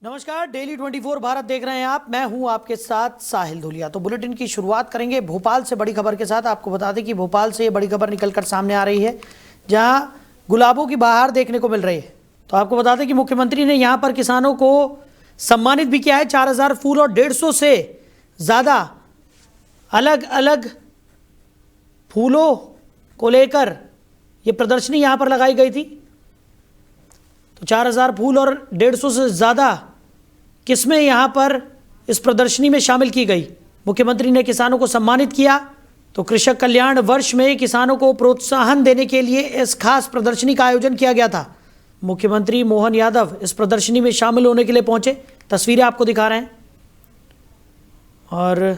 नमस्कार, डेली 24 भारत देख रहे हैं आप। मैं हूं आपके साथ साहिल धुलिया। तो बुलेटिन की शुरुआत करेंगे भोपाल से बड़ी खबर के साथ। आपको बता दें कि भोपाल से ये बड़ी खबर निकलकर सामने आ रही है, जहां गुलाबों की बहार देखने को मिल रही है। तो आपको बता दें कि मुख्यमंत्री ने यहां पर किसानों को सम्मानित भी किया है। 4000 फूल और 150 से ज़्यादा अलग अलग फूलों को लेकर ये प्रदर्शनी यहाँ पर लगाई गई थी। तो 4000 फूल और 150 से ज़्यादा किस्में यहाँ पर इस प्रदर्शनी में शामिल की गई। मुख्यमंत्री ने किसानों को सम्मानित किया। तो कृषक कल्याण वर्ष में किसानों को प्रोत्साहन देने के लिए इस खास प्रदर्शनी का आयोजन किया गया था। मुख्यमंत्री मोहन यादव इस प्रदर्शनी में शामिल होने के लिए पहुंचे। तस्वीरें आपको दिखा रहे हैं। और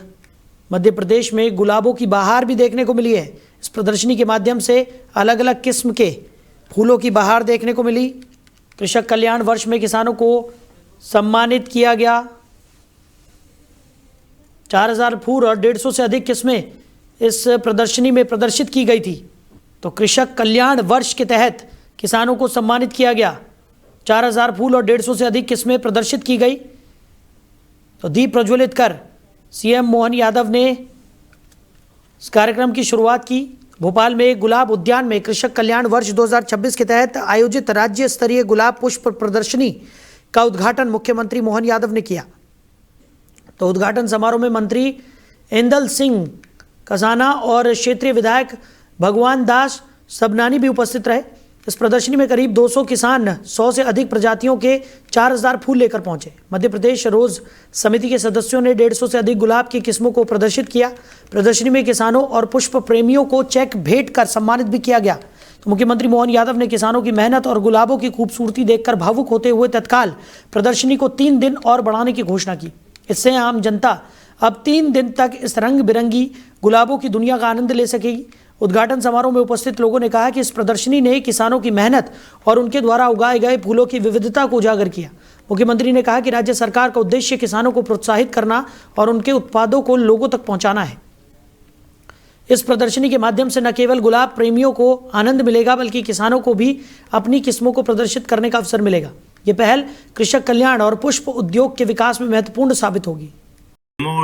मध्य प्रदेश में गुलाबों की बहार भी देखने को मिली है। इस प्रदर्शनी के माध्यम से अलग अलग किस्म के फूलों की बहार देखने को मिली। कृषक कल्याण वर्ष में किसानों को सम्मानित किया गया। 4000 फूल और 150 से अधिक किस्में इस प्रदर्शनी में प्रदर्शित की गई थी। तो कृषक कल्याण वर्ष के तहत किसानों को सम्मानित किया गया। 4000 फूल और 150 से अधिक किस्में प्रदर्शित की गई। तो दीप प्रज्वलित कर सीएम मोहन यादव ने इस कार्यक्रम की शुरुआत की। भोपाल में गुलाब उद्यान में कृषक कल्याण वर्ष 2026 के तहत आयोजित राज्य स्तरीय गुलाब पुष्प प्रदर्शनी का उद्घाटन मुख्यमंत्री मोहन यादव ने किया। तो उद्घाटन समारोह में मंत्री इंदल सिंह कसाना और क्षेत्रीय विधायक भगवान दास सबनानी भी उपस्थित रहे। इस प्रदर्शनी में करीब 200 किसान 100 से अधिक प्रजातियों के 4000 फूल लेकर पहुंचे। मध्य प्रदेश रोज समिति के सदस्यों ने 150 से अधिक गुलाब की किस्मों को प्रदर्शित किया। प्रदर्शनी में किसानों और पुष्प प्रेमियों को चेक भेंट कर सम्मानित भी किया गया। तो मुख्यमंत्री मोहन यादव ने किसानों की मेहनत और गुलाबों की खूबसूरती देखकर भावुक होते हुए तत्काल प्रदर्शनी को 3 दिन और बढ़ाने की घोषणा की। इससे आम जनता अब 3 दिन तक इस रंग बिरंगी गुलाबों की दुनिया का आनंद ले सकेगी। उद्घाटन समारोह में उपस्थित लोगों ने कहा कि इस प्रदर्शनी ने किसानों की मेहनत और उनके द्वारा उगाए गए फूलों की विविधता को उजागर किया। मुख्यमंत्री ने कहा कि राज्य सरकार का उद्देश्य किसानों को प्रोत्साहित करना और उनके उत्पादों को लोगों तक पहुंचाना है। इस प्रदर्शनी के माध्यम से न केवल गुलाब प्रेमियों को आनंद मिलेगा, बल्कि किसानों को भी अपनी किस्मों को प्रदर्शित करने का अवसर मिलेगा। ये पहल कृषक कल्याण और पुष्प उद्योग के विकास में महत्वपूर्ण साबित होगी।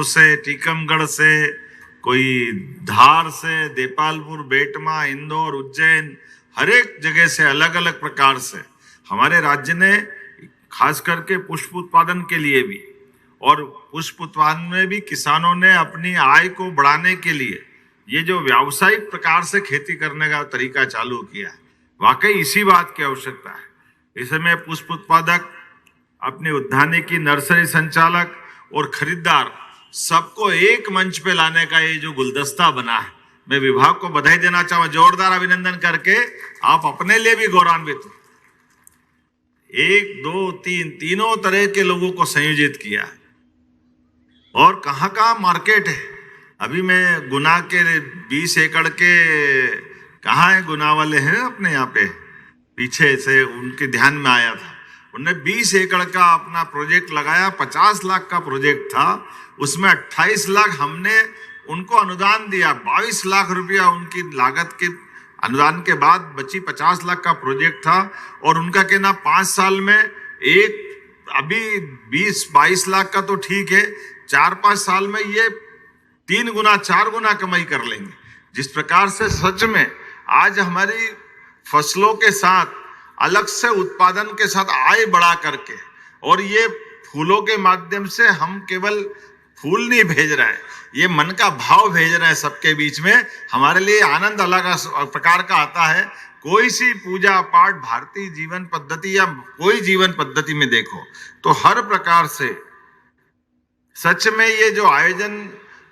से टीकमगढ़ से, कोई धार से, देपालपुर, बेटमा, इंदौर, उज्जैन, हर एक जगह से अलग अलग प्रकार से हमारे राज्य ने खास करके पुष्प उत्पादन के लिए भी और पुष्प उत्पादन में भी किसानों ने अपनी आय को बढ़ाने के लिए ये जो व्यावसायिक प्रकार से खेती करने का तरीका चालू किया है, वाकई इसी बात की आवश्यकता है। इस समय पुष्प उत्पादक, अपने उद्यानिकी, नर्सरी संचालक और खरीदार सबको एक मंच पे लाने का ये जो गुलदस्ता बना है, मैं विभाग को बधाई देना चाहूंगा। जोरदार अभिनंदन करके आप अपने लिए भी गौरवान्वित हो। 1, 2, 3 तीनों तरह के लोगों को संयोजित किया है। और कहाँ कहाँ मार्केट है। अभी मैं गुना के 20 एकड़ के, कहाँ है गुना वाले हैं अपने यहाँ पे, पीछे से उनके ध्यान में आया था। उन्होंने 20 एकड़ का अपना प्रोजेक्ट लगाया। 50 लाख का प्रोजेक्ट था, उसमें 28 लाख हमने उनको अनुदान दिया। 22 लाख रुपया उनकी लागत के अनुदान के बाद बची 50 लाख का प्रोजेक्ट था। और उनका कहना 5 साल में एक, अभी 20-22 लाख का तो ठीक है, 4-5 साल में ये 3 गुना 4 गुना कमाई कर लेंगे। जिस प्रकार से सच में आज हमारी फसलों के साथ अलग से उत्पादन के साथ आय बढ़ा करके, और ये फूलों के माध्यम से हम केवल फूल नहीं भेज रहे हैं, ये मन का भाव भेज रहे हैं सबके बीच में। हमारे लिए आनंद अलग प्रकार का आता है। कोई सी पूजा पाठ, भारतीय जीवन पद्धति या कोई जीवन पद्धति में देखो तो हर प्रकार से सच में ये जो आयोजन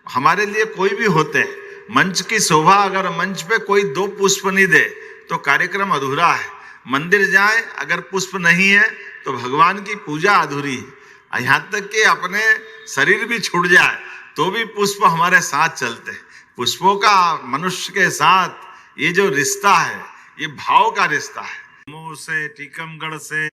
हमारे लिए कोई भी होते हैं, मंच की शोभा, अगर मंच पे कोई 2 पुष्प नहीं दे तो कार्यक्रम अधूरा है। मंदिर जाए, अगर पुष्प नहीं है तो भगवान की पूजा अधूरी है। यहाँ तक कि अपने शरीर भी छूट जाए तो भी पुष्प हमारे साथ चलते हैं। पुष्पों का मनुष्य के साथ ये जो रिश्ता है, ये भाव का रिश्ता है। से टीकमगढ़ से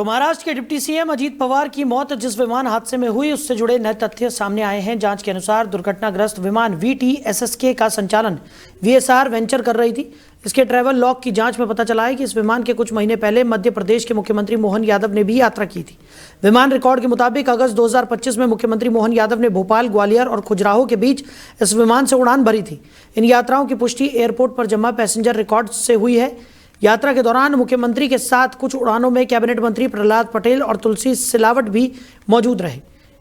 तो महाराष्ट्र के डिप्टी सीएम अजीत पवार की मौत जिस विमान हादसे में हुई उससे जुड़े नए तथ्य सामने आए हैं। जांच के अनुसार दुर्घटनाग्रस्त विमान VTSSK का संचालन VSR वेंचर कर रही थी। इसके ट्रैवल लॉग की जांच में पता चला है कि इस विमान के कुछ महीने पहले मध्य प्रदेश के मुख्यमंत्री मोहन यादव ने भी यात्रा की थी। विमान रिकॉर्ड के मुताबिक अगस्त 2025 में मुख्यमंत्री मोहन यादव ने भोपाल, ग्वालियर और खजुराहो के बीच इस विमान से उड़ान भरी थी। इन यात्राओं की पुष्टि एयरपोर्ट पर जमा पैसेंजर रिकॉर्ड से हुई है। यात्रा के दौरान मुख्यमंत्री के साथ कुछ उड़ानों में कैबिनेट मंत्री प्रहलाद पटेल और तुलसी सिलावट भी मौजूद रहे।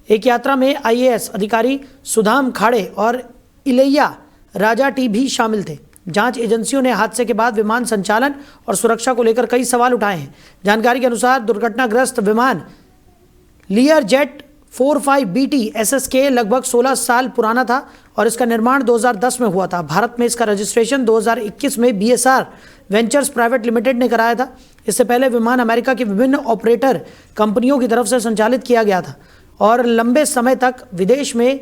एक यात्रा में IAS अधिकारी सुधाम खाड़े और इलैया राजा टी भी शामिल थे। जांच एजेंसियों ने हादसे के बाद विमान संचालन और सुरक्षा को लेकर कई सवाल उठाए हैं। जानकारी के अनुसार दुर्घटनाग्रस्त विमान लियर जेट 45BT SSK लगभग 16 साल पुराना था और इसका निर्माण 2010 में हुआ था। भारत में इसका रजिस्ट्रेशन 2021 में BSR वेंचर्स प्राइवेट लिमिटेड ने कराया था। इससे पहले विमान अमेरिका की विभिन्न ऑपरेटर कंपनियों की तरफ से संचालित किया गया था और लंबे समय तक विदेश में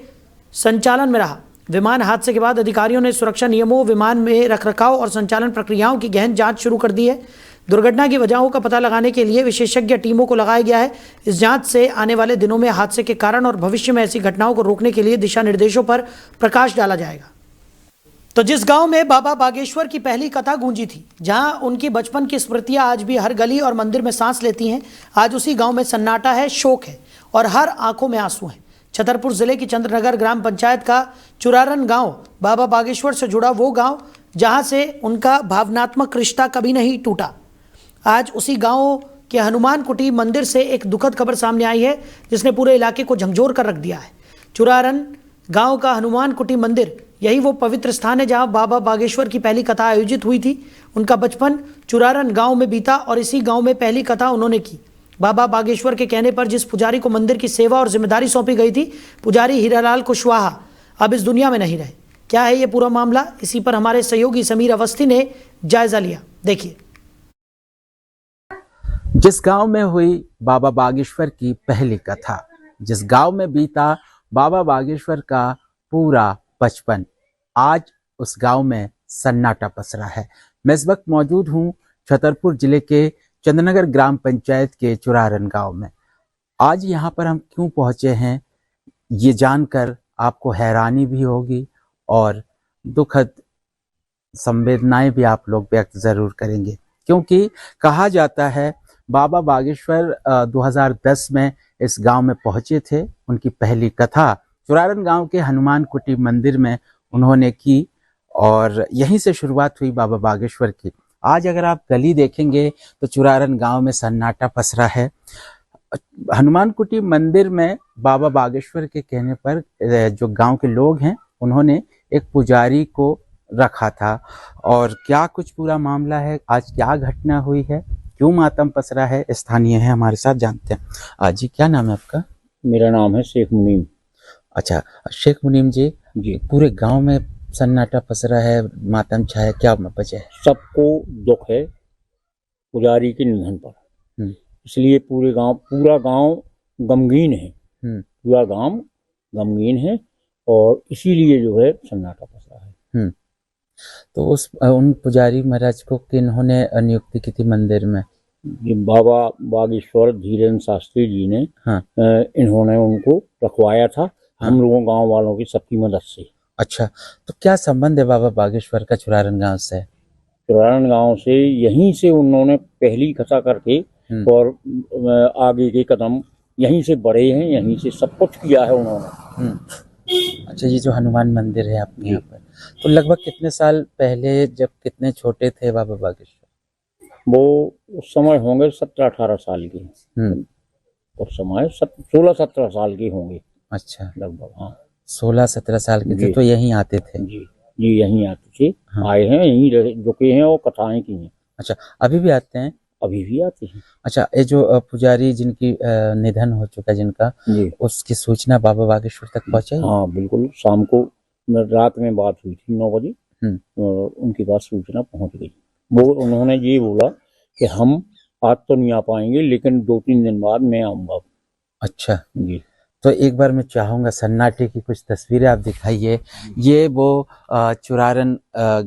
संचालन में रहा। विमान हादसे के बाद अधिकारियों ने सुरक्षा नियमों, विमान में रखरखाव और संचालन प्रक्रियाओं की गहन जांच शुरू कर दी है। दुर्घटना की वजहों का पता लगाने के लिए विशेषज्ञ टीमों को लगाया गया है। इस जांच से आने वाले दिनों में हादसे के कारण और भविष्य में ऐसी घटनाओं को रोकने के लिए दिशा निर्देशों पर प्रकाश डाला जाएगा। तो जिस गांव में बाबा बागेश्वर की पहली कथा गूंजी थी, जहां उनकी बचपन की स्मृतियां आज भी हर गली और मंदिर में सांस लेती हैं, आज उसी गांव में सन्नाटा है, शोक है और हर आंखों में आंसू हैं। छतरपुर जिले की चंद्रनगर ग्राम पंचायत का चुरारन गांव बाबा बागेश्वर से जुड़ा वो गांव जहां से उनका भावनात्मक रिश्ता कभी नहीं टूटा। आज उसी गांव के हनुमान कुटी मंदिर से एक दुखद खबर सामने आई है, जिसने पूरे इलाके को झकझोर कर रख दिया है। चुरारन गांव का हनुमान कुटी मंदिर, यही वो पवित्र स्थान है जहां बाबा बागेश्वर की पहली कथा आयोजित हुई थी। उनका बचपन चुरारन गांव में बीता और इसी गांव में पहली कथा उन्होंने की। बाबा बागेश्वर के कहने पर जिस पुजारी को मंदिर की सेवा और जिम्मेदारी सौंपी गई थी, पुजारी हीरालाल कुशवाहा अब इस दुनिया में नहीं रहे। क्या है ये पूरा मामला, इसी पर हमारे सहयोगी समीर अवस्थी ने जायजा लिया। देखिए। जिस गांव में हुई बाबा बागेश्वर की पहली कथा, जिस गांव में बीता बाबा बागेश्वर का पूरा बचपन, आज उस गांव में सन्नाटा पसरा है। मैं इस वक्त मौजूद हूं छतरपुर जिले के चंद्रनगर ग्राम पंचायत के चुरारन गांव में। आज यहां पर हम क्यों पहुंचे हैं, ये जानकर आपको हैरानी भी होगी और दुखद संवेदनाएं भी आप लोग व्यक्त जरूर करेंगे, क्योंकि कहा जाता है बाबा बागेश्वर 2010 में इस गांव में पहुंचे थे। उनकी पहली कथा चुरारन गांव के हनुमान कुटी मंदिर में उन्होंने की और यहीं से शुरुआत हुई बाबा बागेश्वर की। आज अगर आप गली देखेंगे तो चुरारन गांव में सन्नाटा पसरा है। हनुमान कुटी मंदिर में बाबा बागेश्वर के कहने पर जो गांव के लोग हैं, उन्होंने एक पुजारी को रखा था और क्या कुछ पूरा मामला है, आज क्या घटना हुई है, क्यों मातम पसरा है, स्थानीय है हमारे साथ, जानते हैं। आज जी क्या नाम है आपका? मेरा नाम है शेख मुनीम। अच्छा शेख मुनीम जी, पूरे गांव में सन्नाटा पसरा है, मातम छाया, क्या वजह है? सबको दुख है पुजारी के निधन पर, इसलिए पूरा गांव गमगीन है। पूरा गांव गमगीन है और इसीलिए जो है सन्नाटा पसरा है। तो उन पुजारी महाराज को किन्होंने नियुक्ति की थी मंदिर में? ये बाबा बागेश्वर धीरेन्द्र शास्त्री जी ने, इन्होंने उनको रखवाया था, हम लोगों गांव वालों की सबकी मदद से। अच्छा, तो क्या संबंध है बाबा बागेश्वर का चुरारन गांव से? चुरारन गांव से यहीं से उन्होंने पहली कथा करके और आगे के कदम यहीं से बढ़े हैं, यहीं से सब कुछ किया है उन्होंने। अच्छा, ये जो हनुमान मंदिर है आपके यहाँ पर, तो लगभग कितने साल पहले, जब कितने छोटे थे बाबा बागेश्वर? वो उस समय होंगे 17-18 साल के। उस समय 16-17 साल के होंगे। अच्छा, लगभग। हाँ, 16-17 साल के थे, तो यहीं आते थे? जी यहीं आते थे। आए हैं, यहीं रुके हैं और कथाएं की हैं। अच्छा, अभी भी आते हैं? अभी भी आते हैं। अच्छा, ये जो पुजारी जिनकी निधन हो चुका जिनका, उसकी सूचना बाबा बागेश्वर तक पहुंचाई? हाँ बिल्कुल, शाम को रात में बात हुई थी 9 बजे, और उनके पास सूचना पहुंच गई। वो उन्होंने ये बोला कि हम आज तो नहीं आ पाएंगे, लेकिन 2-3 दिन बाद मैं आऊंगा। अच्छा जी, तो एक बार मैं चाहूंगा सन्नाटे की कुछ तस्वीरें आप दिखाइए। ये वो चुरारन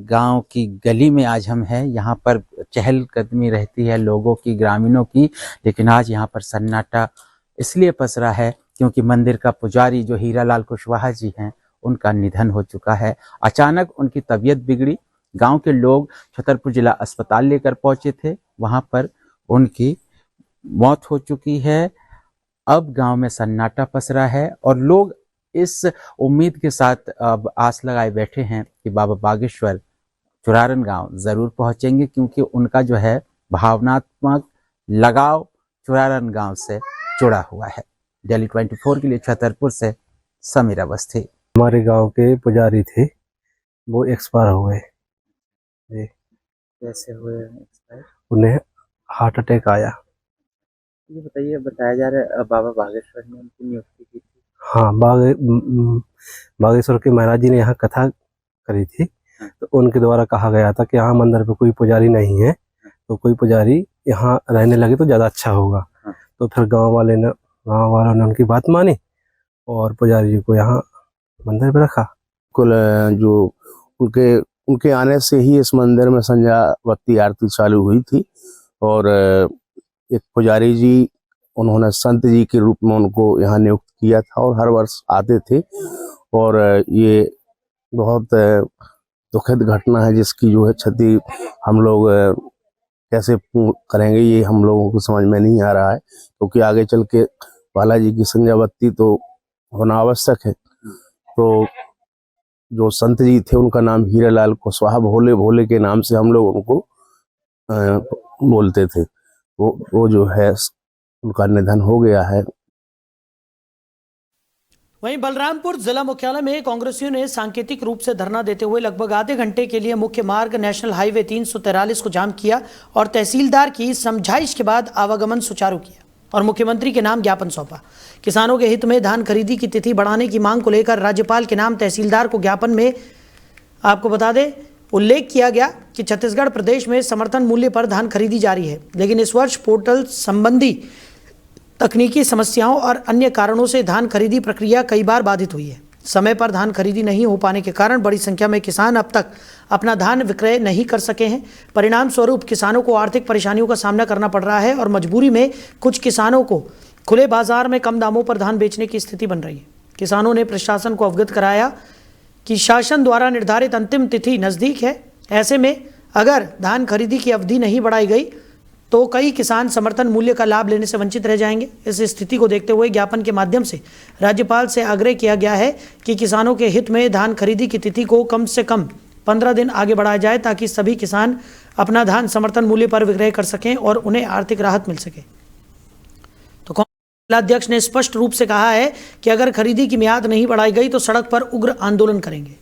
गांव की गली में आज हम हैं। यहाँ पर चहलकदमी रहती है लोगों की, ग्रामीणों की, लेकिन आज यहाँ पर सन्नाटा इसलिए पसरा है क्योंकि मंदिर का पुजारी जो हीरालाल कुशवाहा जी हैं उनका निधन हो चुका है। अचानक उनकी तबीयत बिगड़ी, गांव के लोग छतरपुर जिला अस्पताल लेकर पहुंचे थे, वहां पर उनकी मौत हो चुकी है। अब गांव में सन्नाटा पसरा है और लोग इस उम्मीद के साथ अब आस लगाए बैठे हैं कि बाबा बागेश्वर चुरारन गांव जरूर पहुंचेंगे, क्योंकि उनका जो है भावनात्मक लगाव चुरारन गांव से जुड़ा हुआ है। दिल्ली 24 के लिए छतरपुर से समीर अवस्थी। हमारे गांव के पुजारी थे, वो एक्सपायर हो गए। कैसे हुए एक्सपायर? उन्हें हार्ट अटैक आया। ये बताइए, बताया जा रहा है बाबा बागेश्वर ने उनकी नियुक्ति की थी। हाँ, बागेश्वर के महाराज जी ने यहाँ कथा करी थी, तो उनके द्वारा कहा गया था कि यहाँ मंदिर पे कोई पुजारी नहीं है, तो कोई पुजारी यहाँ रहने लगे तो ज़्यादा अच्छा होगा। तो फिर गांव वालों ने उनकी बात मानी और पुजारी जी को यहाँ मंदिर पे रखा। कुल जो उनके आने से ही इस मंदिर में संध्या भक्ति आरती चालू हुई थी और एक पुजारी जी, उन्होंने संत जी के रूप में उनको यहाँ नियुक्त किया था और हर वर्ष आते थे। और ये बहुत दुखद घटना है जिसकी जो है क्षति हम लोग कैसे करेंगे ये हम लोगों को समझ में नहीं आ रहा है, क्योंकि आगे चल के बालाजी की संध्या भक्ति तो होना आवश्यक है। तो जो संत जी थे उनका नाम हीरालाल कुशवाहा, भोले भोले के नाम से हम लोग उनको बोलते थे। वो जो है उनका निधन हो गया है। वहीं बलरामपुर जिला मुख्यालय में कांग्रेसियों ने सांकेतिक रूप से धरना देते हुए लगभग आधे घंटे के लिए मुख्य मार्ग नेशनल हाईवे 343 को जाम किया और तहसीलदार की समझाइश के बाद आवागमन सुचारू किया और मुख्यमंत्री के नाम ज्ञापन सौंपा। किसानों के हित में धान खरीदी की तिथि बढ़ाने की मांग को लेकर राज्यपाल के नाम तहसीलदार को ज्ञापन में आपको बता दें उल्लेख किया गया कि छत्तीसगढ़ प्रदेश में समर्थन मूल्य पर धान खरीदी जारी है, लेकिन इस वर्ष पोर्टल संबंधी तकनीकी समस्याओं और अन्य कारणों से धान खरीदी प्रक्रिया कई बार बाधित हुई है। समय पर धान खरीदी नहीं हो पाने के कारण बड़ी संख्या में किसान अब तक अपना धान विक्रय नहीं कर सके हैं। परिणाम स्वरूप किसानों को आर्थिक परेशानियों का सामना करना पड़ रहा है और मजबूरी में कुछ किसानों को खुले बाजार में कम दामों पर धान बेचने की स्थिति बन रही है। किसानों ने प्रशासन को अवगत कराया कि शासन द्वारा निर्धारित अंतिम तिथि नज़दीक है। ऐसे में अगर धान खरीदी की अवधि नहीं बढ़ाई गई तो कई किसान समर्थन मूल्य का लाभ लेने से वंचित रह जाएंगे। इस स्थिति को देखते हुए ज्ञापन के माध्यम से राज्यपाल से आग्रह किया गया है कि किसानों के हित में धान खरीदी की तिथि को कम से कम 15 दिन आगे बढ़ाया जाए, ताकि सभी किसान अपना धान समर्थन मूल्य पर विक्रय कर सकें और उन्हें आर्थिक राहत मिल सके। तो कांग्रेस अध्यक्ष ने स्पष्ट रूप से कहा है कि अगर खरीदी की मियाद नहीं बढ़ाई गई तो सड़क पर उग्र आंदोलन करेंगे।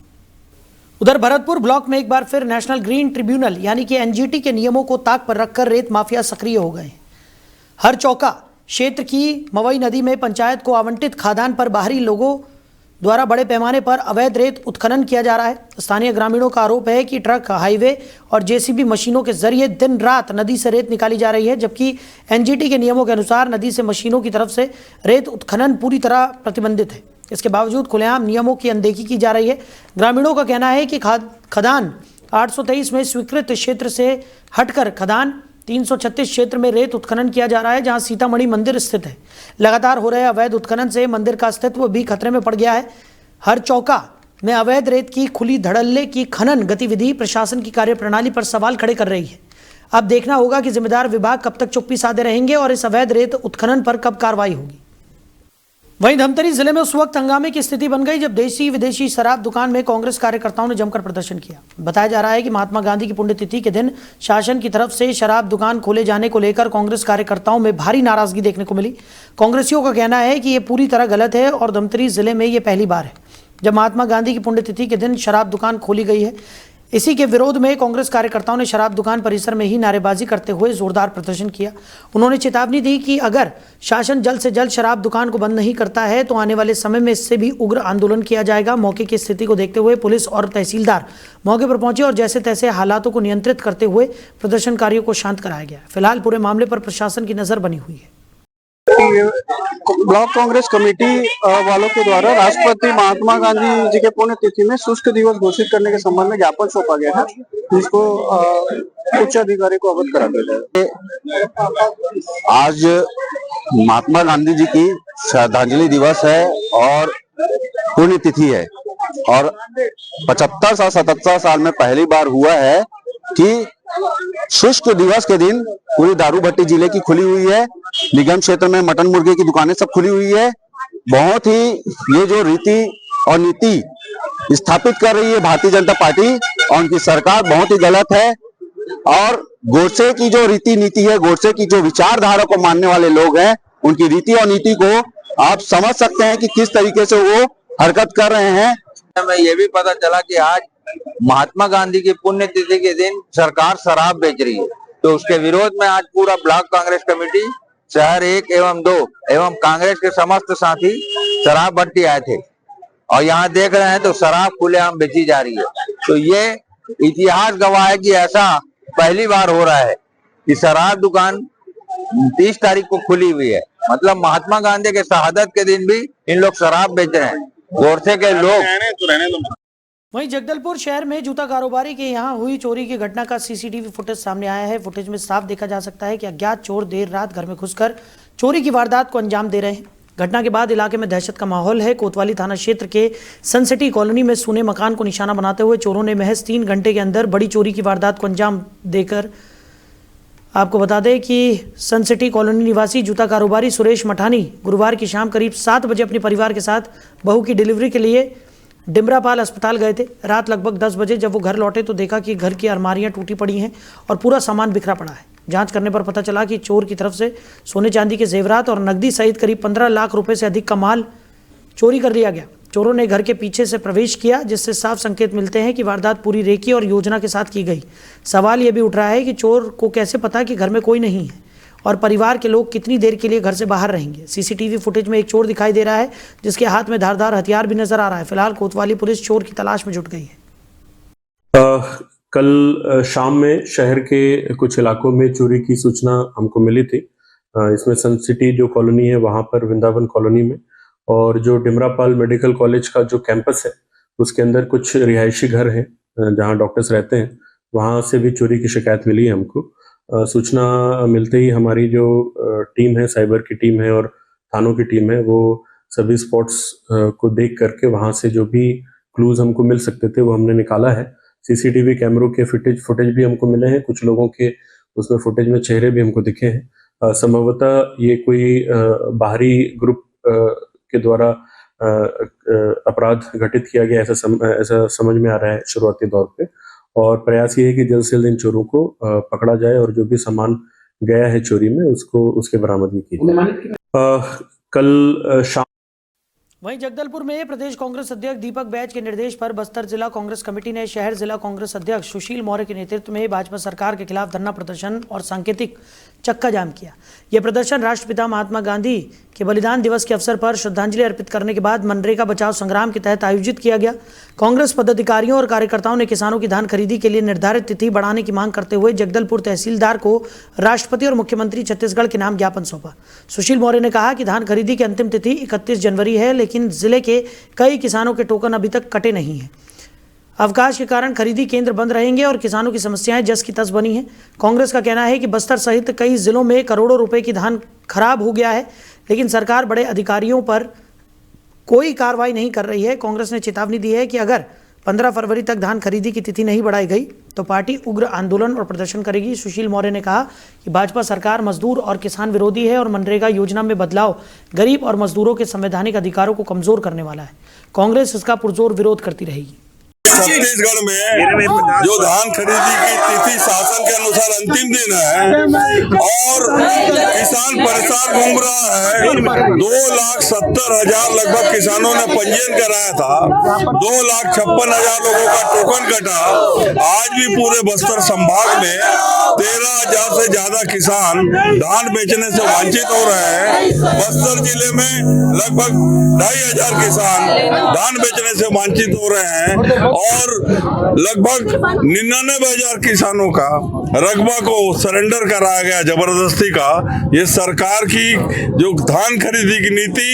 उधर भरतपुर ब्लॉक में एक बार फिर नेशनल ग्रीन ट्रिब्यूनल यानी कि एनजीटी के नियमों को ताक पर रखकर रेत माफिया सक्रिय हो गए। हर चौका क्षेत्र की मवई नदी में पंचायत को आवंटित खादान पर बाहरी लोगों द्वारा बड़े पैमाने पर अवैध रेत उत्खनन किया जा रहा है। स्थानीय ग्रामीणों का आरोप है कि ट्रक, हाईवे और जेसीबी मशीनों के जरिए दिन रात नदी से रेत निकाली जा रही है, जबकि एनजीटी के नियमों के अनुसार नदी से मशीनों की तरफ से रेत उत्खनन पूरी तरह प्रतिबंधित है। इसके बावजूद खुलेआम नियमों की अनदेखी की जा रही है। ग्रामीणों का कहना है कि खदान 823 में स्वीकृत क्षेत्र से हटकर खदान 336 क्षेत्र में रेत उत्खनन किया जा रहा है, जहां सीतामढ़ी मंदिर स्थित है। लगातार हो रहे अवैध उत्खनन से मंदिर का अस्तित्व भी खतरे में पड़ गया है। हर चौका में अवैध रेत की खुली धड़ल्ले की खनन गतिविधि प्रशासन की कार्यप्रणाली पर सवाल खड़े कर रही है। अब देखना होगा कि जिम्मेदार विभाग कब तक चुप्पी साधे रहेंगे और इस अवैध रेत उत्खनन पर कब कार्रवाई होगी। वहीं धमतरी जिले में उस वक्त हंगामे की स्थिति बन गई जब देशी विदेशी शराब दुकान में कांग्रेस कार्यकर्ताओं ने जमकर प्रदर्शन किया। बताया जा रहा है कि महात्मा गांधी की पुण्यतिथि के दिन शासन की तरफ से शराब दुकान खोले जाने को लेकर कांग्रेस कार्यकर्ताओं में भारी नाराजगी देखने को मिली। कांग्रेसियों का कहना है कि ये पूरी तरह गलत है और धमतरी जिले में ये पहली बार है जब महात्मा गांधी की पुण्यतिथि के दिन शराब दुकान खोली गई है। इसी के विरोध में कांग्रेस कार्यकर्ताओं ने शराब दुकान परिसर में ही नारेबाजी करते हुए जोरदार प्रदर्शन किया। उन्होंने चेतावनी दी कि अगर शासन जल्द से जल्द शराब दुकान को बंद नहीं करता है तो आने वाले समय में इससे भी उग्र आंदोलन किया जाएगा। मौके की स्थिति को देखते हुए पुलिस और तहसीलदार मौके पर पहुंचे और जैसे तैसे हालातों को नियंत्रित करते हुए प्रदर्शनकारियों को शांत कराया गया। फिलहाल पूरे मामले पर प्रशासन की नजर बनी हुई है। ब्लॉक कांग्रेस कमेटी वालों के द्वारा राष्ट्रपति महात्मा गांधी जी के पुण्यतिथि में शुष्क दिवस घोषित करने के संबंध में ज्ञापन सौंपा गया है। इसको उच्च अधिकारी को अवगत करा दिया जाए। आज महात्मा गांधी जी की श्रद्धांजलि दिवस है और पुण्यतिथि है और 75 साल 77 साल में पहली बार हुआ है कि शुष्क दिवस के दिन पूरी दारू भट्टी जिले की खुली हुई है। निगम क्षेत्र में मटन मुर्गे की दुकानें सब खुली हुई है। बहुत ही ये जो रीति और नीति स्थापित कर रही है भारतीय जनता पार्टी और उनकी सरकार बहुत ही गलत है। और गोडसे की जो रीति नीति है, गोडसे की जो विचारधारा को मानने वाले लोग हैं, उनकी रीति और नीति को आप समझ सकते हैं कि किस तरीके से वो हरकत कर रहे हैं। हमें ये भी पता चला कि आज महात्मा गांधी की पुण्यतिथि के दिन सरकार शराब बेच रही है, तो उसके विरोध में आज पूरा ब्लॉक कांग्रेस कमेटी शहर 1 एवं 2 एवं कांग्रेस के समस्त साथी शराब भट्टी आए थे और यहाँ देख रहे हैं तो शराब खुलेआम बेची जा रही है। तो ये इतिहास गवाह है कि ऐसा पहली बार हो रहा है कि शराब दुकान 30 तारीख को खुली हुई है। मतलब महात्मा गांधी के शहादत के दिन भी इन लोग शराब बेच रहे हैं। गोरसे के लोग। वहीं जगदलपुर शहर में जूता कारोबारी के यहाँ हुई चोरी की घटना का सीसीटीवी फुटेज सामने आया है। फुटेज में साफ देखा जा सकता है कि अज्ञात चोर देर रात घर में घुसकर चोरी की वारदात को अंजाम दे रहे हैं। घटना के बाद इलाके में दहशत का माहौल है। कोतवाली थाना क्षेत्र के सनसिटी कॉलोनी में सूने मकान को निशाना बनाते हुए चोरों ने महज 3 घंटे के अंदर बड़ी चोरी की वारदात को अंजाम देकर, आपको बता दें कि सनसिटी कॉलोनी निवासी जूता कारोबारी सुरेश मठानी गुरुवार की शाम करीब 7 बजे अपने परिवार के साथ बहू की डिलीवरी के लिए डिमरापाल अस्पताल गए थे। रात लगभग 10 बजे जब वो घर लौटे तो देखा कि घर की अलमारियां टूटी पड़ी हैं और पूरा सामान बिखरा पड़ा है। जांच करने पर पता चला कि चोर की तरफ से सोने चांदी के जेवरात और नकदी सहित करीब 15 लाख रुपए से अधिक का माल चोरी कर लिया गया। चोरों ने घर के पीछे से प्रवेश किया, जिससे साफ संकेत मिलते हैं कि वारदात पूरी रेकी और योजना के साथ की गई। सवाल यह भी उठ रहा है कि चोर को कैसे पता कि घर में कोई नहीं है और परिवार के लोग कितनी देर के लिए घर से बाहर रहेंगे। सीसीटीवी फुटेज में एक चोर दिखाई दे रहा है जिसके हाथ में धारदार हथियार भी नजर आ रहा है। फिलहाल कोतवाली पुलिस चोर की तलाश में जुट गई है। कल शाम में शहर के कुछ इलाकों में चोरी की सूचना हमको मिली थी। इसमें सन सिटी जो कॉलोनी है वहां पर वृंदावन कॉलोनी में और जो डिमरापाल मेडिकल कॉलेज का जो कैंपस है उसके अंदर कुछ रिहायशी घर हैं जहां डॉक्टर्स रहते हैं, वहां से भी चोरी की शिकायत मिली है हमको। सूचना मिलते ही हमारी जो टीम है, साइबर की टीम है और थानों की टीम है, वो सभी स्पॉट्स को देख करके वहां से जो भी क्लूज हमको मिल सकते थे वो हमने निकाला है। सीसीटीवी कैमरों के फुटेज भी हमको मिले हैं। कुछ लोगों के उसमें फुटेज में चेहरे भी हमको दिखे हैं। संभवतः ये कोई बाहरी ग्रुप के द्वारा अपराध घटित किया गया ऐसा समझ में आ रहा है शुरुआती दौर पे। और प्रयास ये है कि जल्द से जल्द इन चोरों को पकड़ा जाए और जो भी सामान गया है चोरी में उसको उसके बरामदगी की जाए। कल शाम वहीं जगदलपुर में प्रदेश कांग्रेस अध्यक्ष दीपक बैज के निर्देश पर बस्तर जिला कांग्रेस कमेटी ने शहर जिला कांग्रेस अध्यक्ष सुशील मौर्य के नेतृत्व में भाजपा सरकार के खिलाफ धरना प्रदर्शन और सांकेतिक चक्का जाम किया। यह प्रदर्शन राष्ट्रपिता महात्मा गांधी के बलिदान दिवस के अवसर पर श्रद्धांजलि अर्पित करने के बाद मनरेगा बचाओ संग्राम के तहत आयोजित किया गया। कांग्रेस पदाधिकारियों और कार्यकर्ताओं ने किसानों की धान खरीदी के लिए निर्धारित तिथि बढ़ाने की मांग करते हुए जगदलपुर तहसीलदार को राष्ट्रपति और मुख्यमंत्री छत्तीसगढ़ के नाम ज्ञापन सौंपा। सुशील मौर्य ने कहा कि धान खरीदी की अंतिम तिथि 31 जनवरी है, लेकिन जिले के कई किसानों के टोकन अभी तक कटे नहीं हैं। अवकाश के कारण खरीदी केंद्र बंद रहेंगे और किसानों की समस्याएं जस की तस बनी हैं। कांग्रेस का कहना है कि बस्तर सहित कई जिलों में करोड़ों रुपए की धान खराब हो गया है, लेकिन सरकार बड़े अधिकारियों पर कोई कार्रवाई नहीं कर रही है। कांग्रेस ने चेतावनी दी है कि अगर 15 फरवरी तक धान खरीदी की तिथि नहीं बढ़ाई गई तो पार्टी उग्र आंदोलन और प्रदर्शन करेगी। सुशील मौर्य ने कहा कि भाजपा सरकार मजदूर और किसान विरोधी है और मनरेगा योजना में बदलाव गरीब और मजदूरों के संवैधानिक अधिकारों को कमजोर करने वाला है। कांग्रेस इसका पुरजोर विरोध करती रहेगी। छत्तीसगढ़ में जो धान खरीदी की तिथि शासन के अनुसार अंतिम दिन है और किसान परेशान घूम रहा है। 2,70,000 लगभग किसानों ने पंजीयन कराया था, 2,56,000 लोगों का टोकन कटा। आज भी पूरे बस्तर संभाग में 13,000 से ज्यादा किसान धान बेचने से वंचित हो रहे हैं। बस्तर जिले में लगभग 2,500 किसान धान बेचने से वंचित हो रहे हैं और लगभग 99,000 किसानों का रकबा को सरेंडर कराया गया जबरदस्ती का। ये सरकार की जो धान खरीदी की नीति,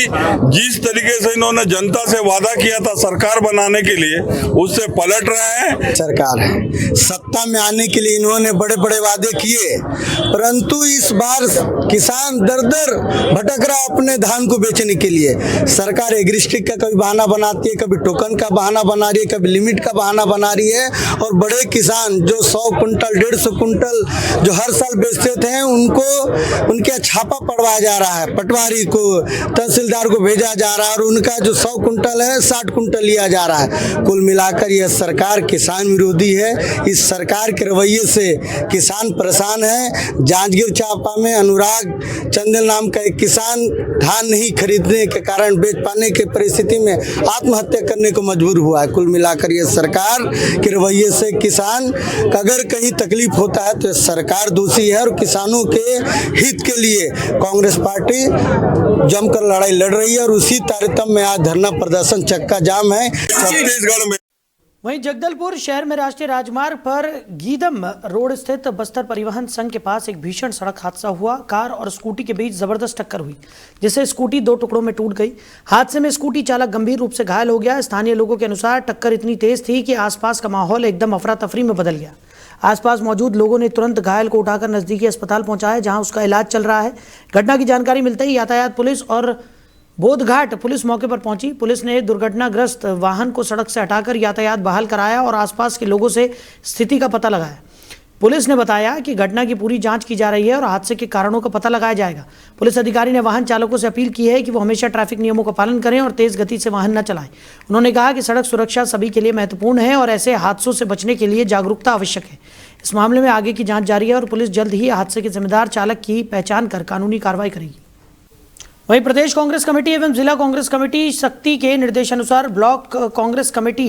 जिस तरीके से इन्होंने जनता से वादा किया था सरकार बनाने के लिए, उससे पलट रहे हैं। सरकार है, सत्ता में आने के लिए इन्होंने बड़े बड़े वादे किए, परंतु इस बार किसान दर दर भटक रहा अपने धान को बेचने के लिए। सरकार एग्रिस्टिक का कभी बहाना बनाती है, कभी टोकन का बहाना बना रही है, कभी लिमिट का बहाना बना रही है, और बड़े किसान जो 100 कुंटल 150 कुंटल जो हर साल बेचते थे उनको उनके छापा पड़वाया जा रहा है, पटवारी को तहसीलदार को भेजा जा रहा है, और उनका जो 100 कुंटल है 60 कुंटल लिया जा रहा है। कुल मिलाकर यह सरकार किसान विरोधी है। इस सरकार के रवैये से किसान परेशान है। जांजगीर चांपा में अनुराग चंदेल नाम का एक किसान धान नहीं खरीदने के कारण, बेच पाने की परिस्थिति में आत्महत्या करने को मजबूर हुआ है। कुल मिलाकर यह सरकार के रवैये से किसान का अगर कहीं तकलीफ होता है तो सरकार दोषी है, और किसानों के हित के लिए कांग्रेस पार्टी जमकर लड़ाई लड़ रही है, और उसी तारतम्य में आज धरना प्रदर्शन चक्का जाम है छत्तीसगढ़ में। वहीं जगदलपुर शहर में राष्ट्रीय राजमार्ग पर गीदम रोड स्थित बस्तर परिवहन संघ के पास एक भीषण सड़क हादसा हुआ। कार और स्कूटी के बीच जबरदस्त टक्कर हुई, जिससे स्कूटी 2 टुकड़ों में टूट गई। हादसे में स्कूटी चालक गंभीर रूप से घायल हो गया। स्थानीय लोगों के अनुसार टक्कर इतनी तेज थी कि आसपास का माहौल एकदम अफरा तफरी में बदल गया। आसपास मौजूद लोगों ने तुरंत घायल को उठाकर नजदीकी अस्पताल पहुंचाया, जहां उसका इलाज चल रहा है। घटना की जानकारी मिलते ही यातायात पुलिस और बोधघाट पुलिस मौके पर पहुंची। पुलिस ने दुर्घटनाग्रस्त वाहन को सड़क से हटाकर यातायात बहाल कराया और आसपास के लोगों से स्थिति का पता लगाया। पुलिस ने बताया कि घटना की पूरी जांच की जा रही है और हादसे के कारणों का पता लगाया जाएगा। पुलिस अधिकारी ने वाहन चालकों से अपील की है कि वो हमेशा ट्रैफिक नियमों का पालन करें और तेज गति से वाहन न चलाएं। उन्होंने कहा कि सड़क सुरक्षा सभी के लिए महत्वपूर्ण है और ऐसे हादसों से बचने के लिए जागरूकता आवश्यक है। इस मामले में आगे की जाँच जारी है और पुलिस जल्द ही हादसे के जिम्मेदार चालक की पहचान कर कानूनी कार्रवाई करेगी। वहीं प्रदेश कांग्रेस कमेटी एवं जिला कांग्रेस कमेटी शक्ति के निर्देशानुसार ब्लॉक कांग्रेस कमेटी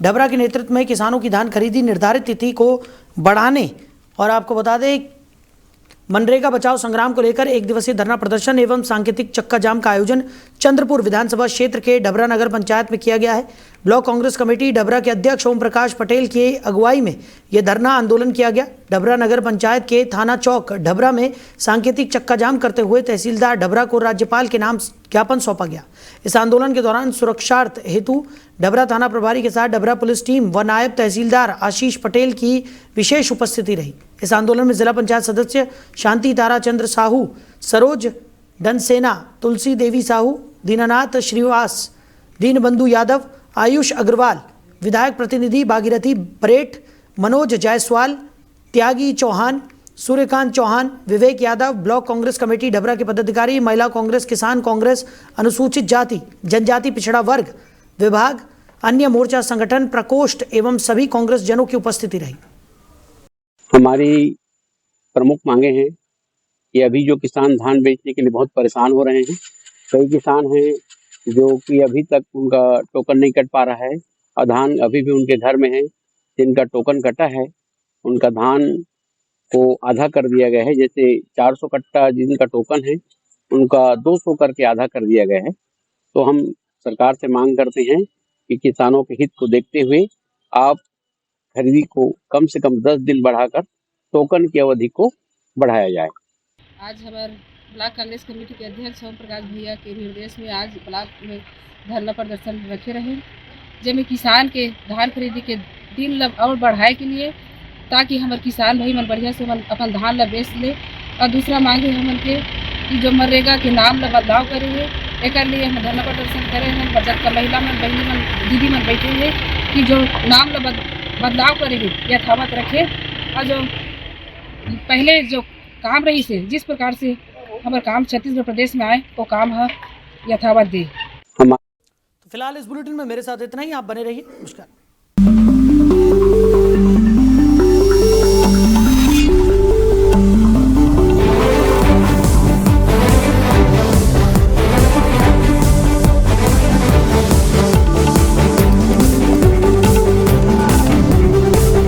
डबरा के नेतृत्व में किसानों की धान खरीदी निर्धारित तिथि को बढ़ाने और आपको बता दें मनरेगा बचाओ संग्राम को लेकर 1 दिवसीय धरना प्रदर्शन एवं सांकेतिक चक्का जाम का आयोजन चंद्रपुर विधानसभा क्षेत्र के डबरा नगर पंचायत में किया गया है। ब्लॉक कांग्रेस कमेटी डबरा के अध्यक्ष ओम प्रकाश पटेल की अगुवाई में यह धरना आंदोलन किया गया। डबरा नगर पंचायत के थाना चौक डबरा में सांकेतिक चक्का जाम करते हुए तहसीलदार डबरा को राज्यपाल के नाम ज्ञापन सौंपा गया। इस आंदोलन के दौरान सुरक्षार्थ हेतु डबरा थाना प्रभारी के साथ डबरा पुलिस टीम व नायब तहसीलदार आशीष पटेल की विशेष उपस्थिति रही। इस आंदोलन में जिला पंचायत सदस्य शांति तारा चंद्र साहू, सरोज डनसेना, तुलसी देवी साहू, दीनानाथ श्रीवास, दीनबंधु यादव, आयुष अग्रवाल, विधायक प्रतिनिधि भागीरथी बरेट, मनोज जायसवाल, त्यागी चौहान, सूर्यकांत चौहान, विवेक यादव, ब्लॉक कांग्रेस कमेटी डबरा के पदाधिकारी, महिला कांग्रेस, किसान कांग्रेस, अनुसूचित जाति जनजाति पिछड़ा वर्ग विभाग, अन्य मोर्चा संगठन प्रकोष्ठ एवं सभी कांग्रेस जनों की उपस्थिति रही। हमारी प्रमुख मांगे हैं कि अभी जो किसान धान बेचने के लिए बहुत परेशान हो रहे हैं। कई किसान हैं जो कि अभी तक उनका टोकन नहीं कट पा रहा है और धान अभी भी उनके घर में है। जिनका टोकन कटा है उनका धान को आधा कर दिया गया है। जैसे 400 कट्टा जिनका टोकन है उनका 200 करके आधा कर दिया गया है। तो हम सरकार से मांग करते हैं कि किसानों के हित को देखते हुए आप खरीदी को कम से कम 10 दिन बढ़ाकर टोकन की अवधि को बढ़ाया जाए। आज हमारे ब्लॉक कांग्रेस कमेटी के अध्यक्ष ओम प्रकाश भैया के निर्देश में आज ब्लॉक में धरना प्रदर्शन रखे रहे, जिसमें किसान के धान खरीदी के दिन और बढ़ाए के लिए, ताकि हमारे किसान भाई मन बढ़िया से अपन धान ला बेच ले। और दूसरा मांगे हमन के कि जो मनरेगा के नाम ला बदलाव करे हुए एक लिए हम धरना प्रदर्शन करे हैं। बचत का महिला मन, बहनी मन, दीदी मन बैठे हुए कि जो नाम ला बदलाव करेंगे यथावत रखे और जो पहले जो काम रही से जिस प्रकार से हमारे काम छत्तीसगढ़ प्रदेश में आए वो काम है यथावत दे। तो फिलहाल इस बुलेटिन में मेरे साथ इतना ही। आप बने रहिए। नमस्कार।